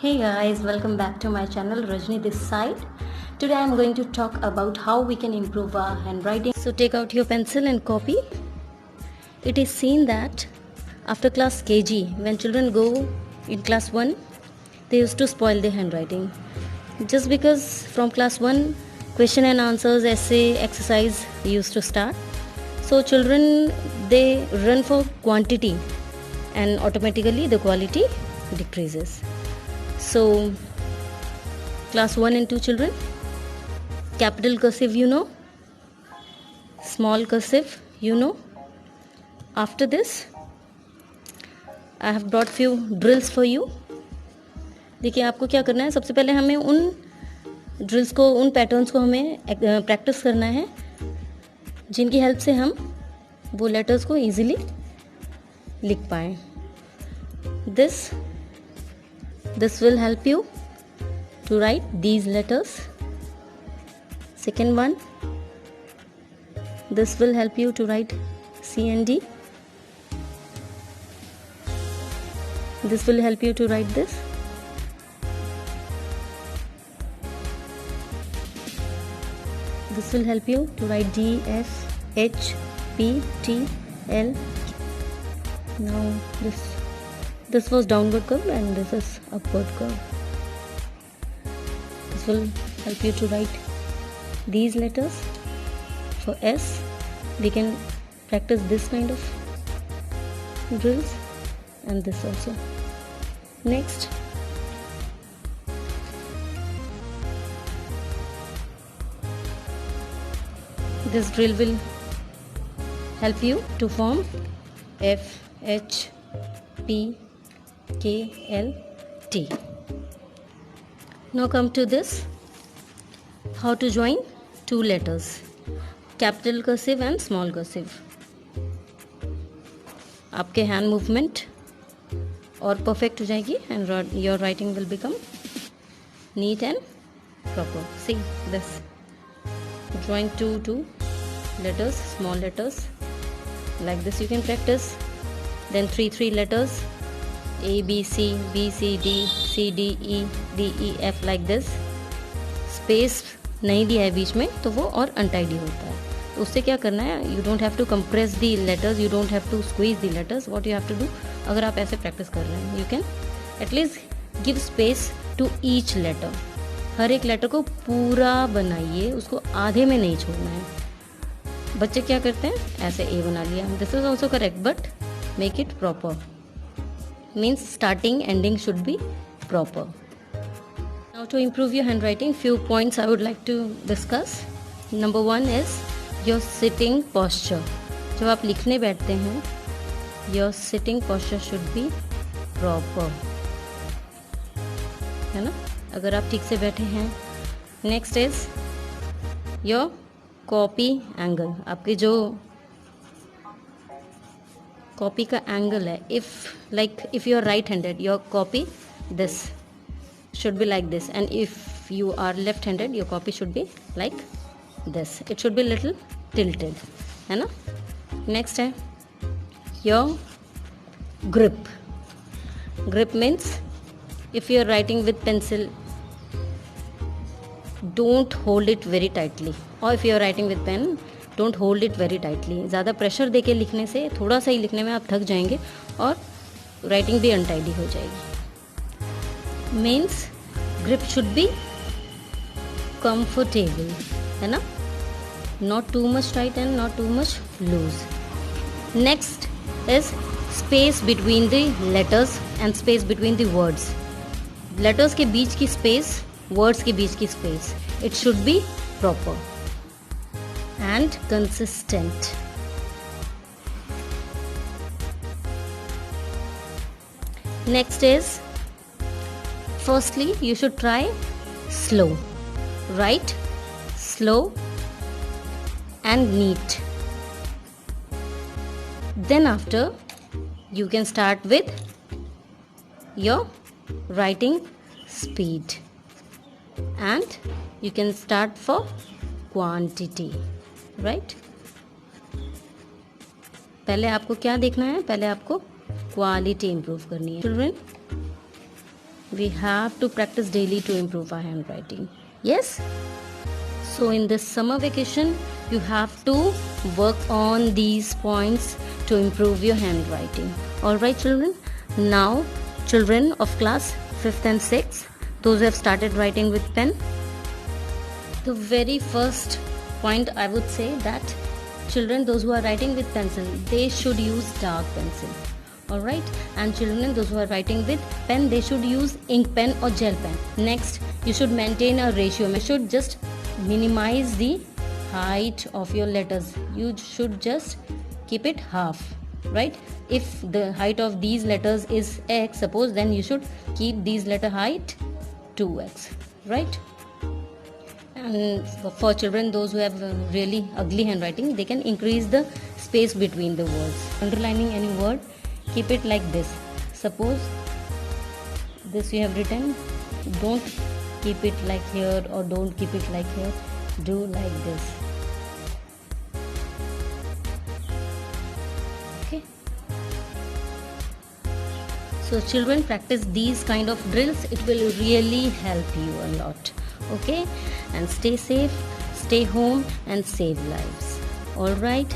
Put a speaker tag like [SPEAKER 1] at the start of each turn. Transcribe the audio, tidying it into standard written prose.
[SPEAKER 1] Hey guys, welcome back to my channel Rajni this side. Today I am going to talk about how we can improve our handwriting. So take out your pencil and copy. It is seen that after class KG, when children go in class 1, they used to spoil their handwriting. Just because from class 1, question and answers, essay, exercise used to start. So children, they run for quantity and automatically the quality decreases. So class 1 and 2 children, capital cursive you know, small cursive you know. After this I have brought few drills for you. देखिए आपको क्या करना है, सबसे पहले हमें उन drills को, उन पैटर्न्स को हमें प्रैक्टिस करना है जिनकी हेल्प से हम वो लेटर्स को इजीली लिख पाएँ. This will help you to write these letters. Second one, this will help you to write C and D. This will help you to write this. This will help you to write D, F, H, P, T, L. Now this was downward curve and this is upward curve. This will help you to write these letters. For S, we can practice this kind of drills and this also. Next, this drill will help you to form F, H, P, K, L, T. Now come to this, how to join two letters, capital cursive and small cursive. आपके hand movement और perfect हो जाएगी and your writing will become neat and proper. See this, join two letters, small letters, like this you can practice. Then three letters, A, B, C, B, C, D, C, D, E, D, E, F, like this. Space नहीं दिया है बीच में तो वो और untidy होता है. तो उससे क्या करना है, you don't have to compress the letters, you don't have to squeeze the letters. What you have to do, अगर आप ऐसे प्रैक्टिस कर रहे हैं, you can at least give space to each letter. हर एक लेटर को पूरा बनाइए, उसको आधे में नहीं छोड़ना है. बच्चे क्या करते हैं, ऐसे ए बना लिया, this is also correct but make it proper. Means starting ending should be proper. Now to improve your handwriting, few points I would like to discuss. Number 1 is your sitting posture. जब आप लिखने बैठते हैं, your sitting posture should be proper, है ना, अगर आप ठीक से बैठे हैं. Next is your copy angle. आपकी जो कॉपी का एंगल है, if you are right handed, your copy this should be like this, and if you are left handed, your copy should be like this. It should be little tilted, है ना. Next है your grip means if you are writing with pencil, don't hold it very tightly, or if you are writing with pen, don't hold it very tightly. ज़्यादा pressure दे के लिखने से, थोड़ा सा ही लिखने में आप थक जाएंगे और राइटिंग भी अनटाइडी हो जाएगी. Means grip should be comfortable, है ना, not too much tight and not too much loose. Next is space between the letters and space between the words. Letters के बीच की स्पेस, वर्ड्स के बीच की space, it should be proper and consistent. Next is, firstly you should try slow. Write slow and neat. Then after you can start with your writing speed and you can start for quantity. Right, पहले आपको क्या देखना है, पहले आपको quality improve करनी है. Children, we have to practice daily to improve our handwriting. Yes? So in this summer vacation, you have to work on these points to improve your handwriting. Alright children, now children of class 5th and 6th, those who have started writing with pen, the very first point I would say that children, those who are writing with pencil, they should use dark pencil. Alright, and children, those who are writing with pen, they should use ink pen or gel pen. Next, you should maintain a ratio. You should just minimize the height of your letters. You should just keep it half, right? If the height of these letters is x, suppose, then you should keep these letter height 2x, right? And for children, those who have really ugly handwriting, they can increase the space between the words. Underlining any word, keep it like this. Suppose this you have written, don't keep it like here or don't keep it like here, do like this. Okay, so children, practice these kind of drills. It will really help you a lot. Okay, and stay safe, stay home and save lives. All right.